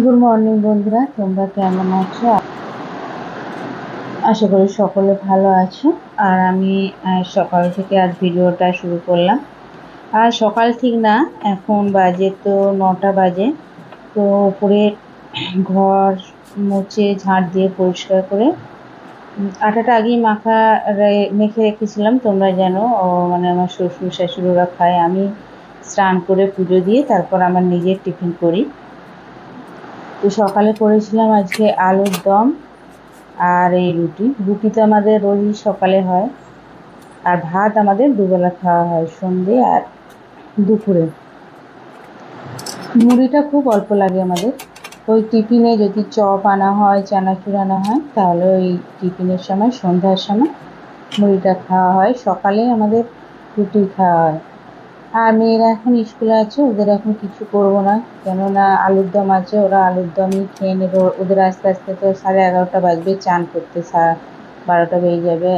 Good morning বন্ধুরা, তোমরা কেমন আছো? আশা করি সকলে ভালো আছো। আর আমি সকাল থেকে আজ ভিডিওটা শুরু করলাম। আর সকাল ঠিক না, এখন বাজে তো 9টা বাজে। তো উপরে ঘর মুছে ঝাঁট দিয়ে পরিষ্কার করে আটাটা আগেই মেখে রেখেছিলাম। তোমরা জানো, মানে আমার শ্বশুর শাশুড়িরা খায়। আমি স্নান করে পুজো দিয়ে তারপর আমার নিজের টিফিন করি। তো সকালে করেছিলাম আজকে আলুর দম আর এই রুটি তো আমাদের রোজই সকালে হয়। আর ভাত আমাদের দুবেলা খাওয়া হয়, সন্ধে আর দুপুরে। মুড়িটা খুব অল্প লাগে আমাদের। ওই টিফিনে যদি চপ আনা হয়, চানাচুর আনা হয়, তাহলে ওই টিফিনের সময় সন্ধ্যার সময় মুড়িটা খাওয়া হয়। সকালে আমাদের রুটি খাওয়া হয়। আর মেয়েরা এখন স্কুলে আছে, ওদের এখন কিছু করবো না, কেননা আলুর দম আছে, ওরা আলুর দমই খেয়ে নেবে। ওদের আস্তে আস্তে তো 11:30 বাজবে, চান করতে 12টা বেজে যাবে।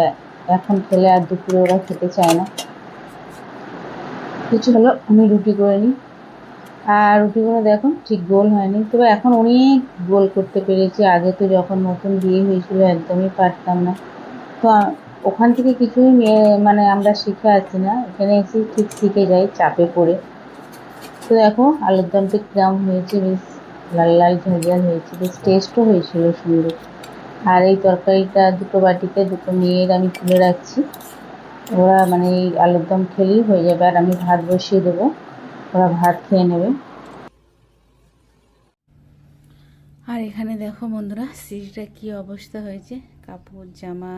এখন খেলে আর দুপুরে ওরা খেতে চায় না। কিছু হলো, আমি রুটি করে নিই। আর রুটিগুলো দেখো ঠিক গোল হয়নি, তবে এখন অনেক গোল করতে পেরেছি। আগে তো যখন নতুন বিয়ে হয়েছিল একদমই পারতাম না। তো ওখান থেকে কিছুই মানে আমরা শিখে আসছি না, এখানে এসে ঠিক শিখে যাই চাপে পড়ে। তো দেখো আলুর দমটা কিরম হয়েছে, বেশ লাল লাল ঝাল ঝাল হয়েছে, বেশ টেস্টও হয়েছিল সুন্দর। আর এই তরকারিটা দুটো বাটিতে দুটো মেয়ের আমি তুলে রাখছি। ওরা মানে এই আলুর দম খেলেই হয়ে যাবে, আর আমি ভাত বসিয়ে দেবো, ওরা ভাত খেয়ে নেবে। আর এখানে দেখো বন্ধুরা, সিঁড়িটা কি অবস্থা হয়েছে, কাপড় জামা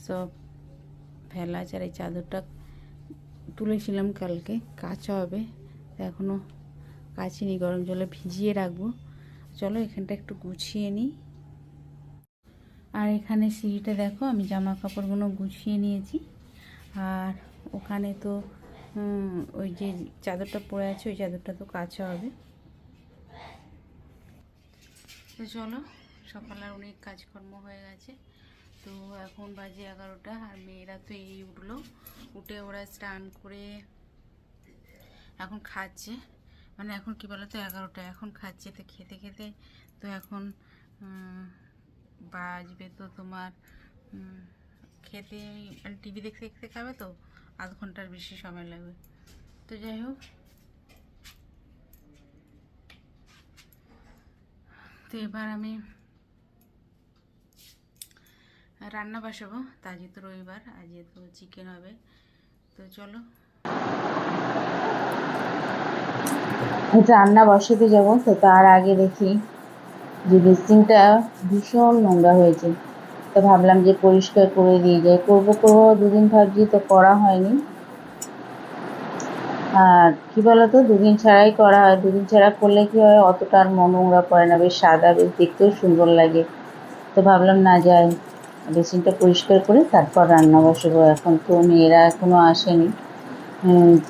সব ফেলা। আর এই চাদরটা তুলেছিলাম কালকে, কাচা হবে, এখনও কাচিনি, গরম জলে ভিজিয়ে রাখবো। চলো এখানটা একটু গুছিয়ে নিই। আর এখানে সিঁড়িটা দেখো, আমি জামা কাপড়গুলো গুছিয়ে নিয়েছি। আর ওখানে তো ওই যে চাদরটা পরে আছে, ওই চাদরটা তো কাচা হবে। তো চলো, সকালের অনেক কাজকর্ম হয়ে গেছে। তো এখন বাজে 11টা, আর মেয়েরা তো এই উঠলো, উঠে ওরা স্নান করে এখন খাচ্ছে। মানে এখন কি বলো তো, 11টা এখন খাচ্ছে। তো খেতে খেতে তো এখন বাজবে তো তোমার খেতে, মানে টিভি দেখতে দেখতে খাবে, তো আধ ঘন্টার বেশি সময় লাগবে। তো যাই হোক, তো এবার আমি রান্না বসাবো। তা আজকে তো রবিবার, আজকে তো চিকেন হবে। তো চলো রান্না বসাতে যাবো। তো তার আগে দেখি যে বেসিনটা ভীষণ নোংরা হয়েছে, তো ভাবলাম যে পরিষ্কার করে দিয়ে যাই। করবো দুদিন ভাবছি, তো করা হয়নি। আর কি বলতো, দুদিন ছাড়াই করা হয়। দুদিন ছাড়া করলে কি হয়, অতটা আর নোংরা পড়ে না, বেশ সাদা, বেশ দেখতেও সুন্দর লাগে। তো ভাবলাম না যাই, বেসিনটা পরিষ্কার করে তারপর রান্না বসাবো। এখন তো মেয়েরা এখনও আসেনি,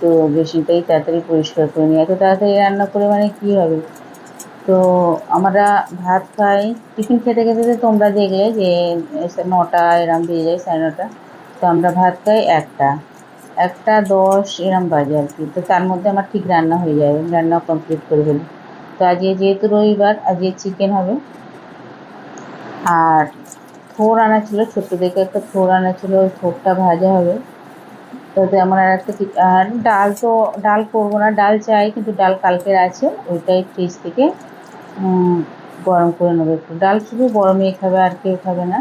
তো বেসিনটাই তাড়াতাড়ি পরিষ্কার করে নিই। এত তাড়াতাড়ি রান্না করে মানে কী হবে। তো আমরা ভাত খাই, টিফিন খেতে খেতে তো তোমরা দেখলে যে 9টা এরম বেজে যায়, 9:30। তো আমরা ভাত খাই 1টা 10 এরম বাজে আর কি। তো তার মধ্যে আমার ঠিক রান্না হয়ে যায়, রান্না কমপ্লিট করে ফেলি। তো আজকে যেহেতু রবিবার, আজকে চিকেন হবে। আর থোড় আনা ছিল, ছোট্ট দেখে একটা থোড় আনা ছিল, ওই থোড়টা ভাজা হবে। তাতে আমার আর একটা আর ডাল করবো না, ডাল চাই কিন্তু ডাল কালকের আছে, ওইটাই ফ্রিজ থেকে গরম করে নেবো একটু। ডাল শুধু বড় মেয়ে খাবে, আর কেউ খাবে না,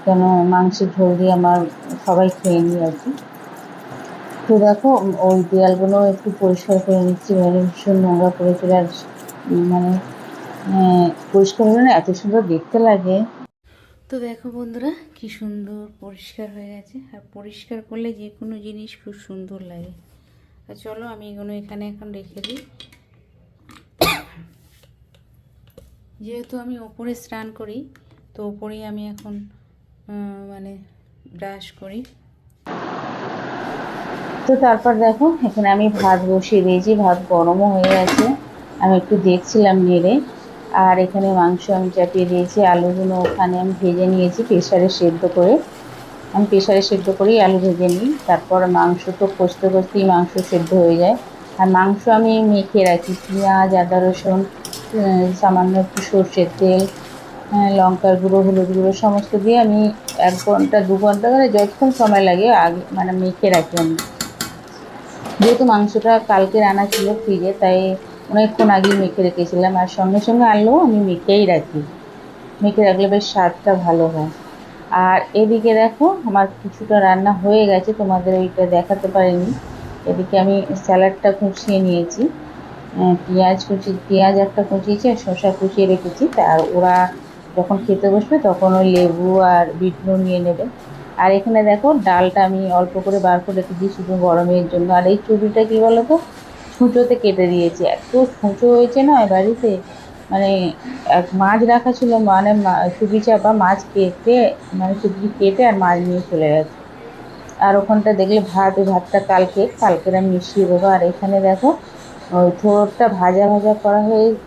কেন মাংসের ঝোল দিয়ে আমার সবাই খেয়ে নিই আর কি। তো দেখো ওই দেয়ালগুলো একটু পরিষ্কার করে নিচ্ছি, মানে ভীষণ নোংরা পড়েছিল। আর মানে পরিষ্কার হলে না এত সুন্দর দেখতে লাগে। তো দেখো বন্ধুরা, কি সুন্দর পরিষ্কার হয়ে গেছে। আর পরিষ্কার করলে যে কোনো জিনিস খুব সুন্দর লাগে। আর চলো আমি এগুলো এখানে এখন রেখে দিই। যেহেতু আমি ওপরে স্নান করি, তো ওপরেই আমি এখন মানে ব্রাশ করি। তো তারপর দেখো এখানে আমি ভাত বসিয়ে দিয়েছি, ভাত গরমও হয়ে গেছে, আমি একটু দেখছিলাম নেড়ে। আর এখানে মাংস আমি চাপিয়ে দিয়েছি, আলুগুলো ওখানে আমি ভেজে নিয়েছি প্রেসারে সেদ্ধ করে। আমি প্রেসারে সেদ্ধ করেই আলু ভেজে নিই, তারপর মাংস তো কষতে কষতেই মাংস সেদ্ধ হয়ে যায়। আর মাংস আমি মেখে রাখি, পেঁয়াজ, আদা, রসুন, সামান্য একটু সর্ষের তেল, লঙ্কার গুঁড়ো, হলুদ গুঁড়ো সমস্ত দিয়ে আমি 1 ঘন্টা 2 ঘন্টা ধরে যতক্ষণ সময় লাগে আগে মানে মেখে রাখি আমি। যেহেতু মাংসটা কালকে রান্না ছিল ফ্রিজে, তাই অনেকক্ষণ আগেই মেখে রেখেছিলাম। আর সঙ্গে সঙ্গে আনলেও আমি মেখেই রাখি, মেখে রাখলে বেশ স্বাদটা ভালো হয়। আর এদিকে দেখো আমার কিছুটা রান্না হয়ে গেছে, তোমাদের ওইটা দেখাতে পারিনি। এদিকে আমি স্যালাডটা কুচিয়ে নিয়েছি, পেঁয়াজ একটা কুচিয়েছি আর শসা কুচিয়ে রেখেছি। আর ওরা যখন খেতে বসবে তখন ওই লেবু আর বিট নুন নিয়ে নেবে। আর এখানে দেখো ডালটা আমি অল্প করে বার করে রেখেছি শুধু গরমের জন্য। আর এই চুবিটা কি বলতো, ছুঁচোতে কেটে দিয়েছি, এত ছুঁচো হয়েছে না বাড়িতে, মানে এক মাছ রাখা ছিল, মানে চুবি চাপা মাছ কেটে, মানে চুবি কেটে আর মাছ নিয়ে চলে গেছে। আর ওখানটা দেখলে ওই ভাতটা কালকের আমি মিশিয়ে দেবো। আর এখানে দেখো ওই থোড়টা ভাজা ভাজা করা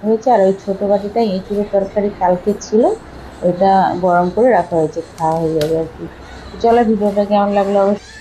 হয়েছে। আর ওই ছোটো বাটিটা এঁচুড়ের তরকারি কালকে ছিল, ওইটা গরম করে রাখা হয়েছে, খাওয়া হয়ে যাবে আর কি। চলো, ভিডিওটা কেমন লাগলো অবশ্যই।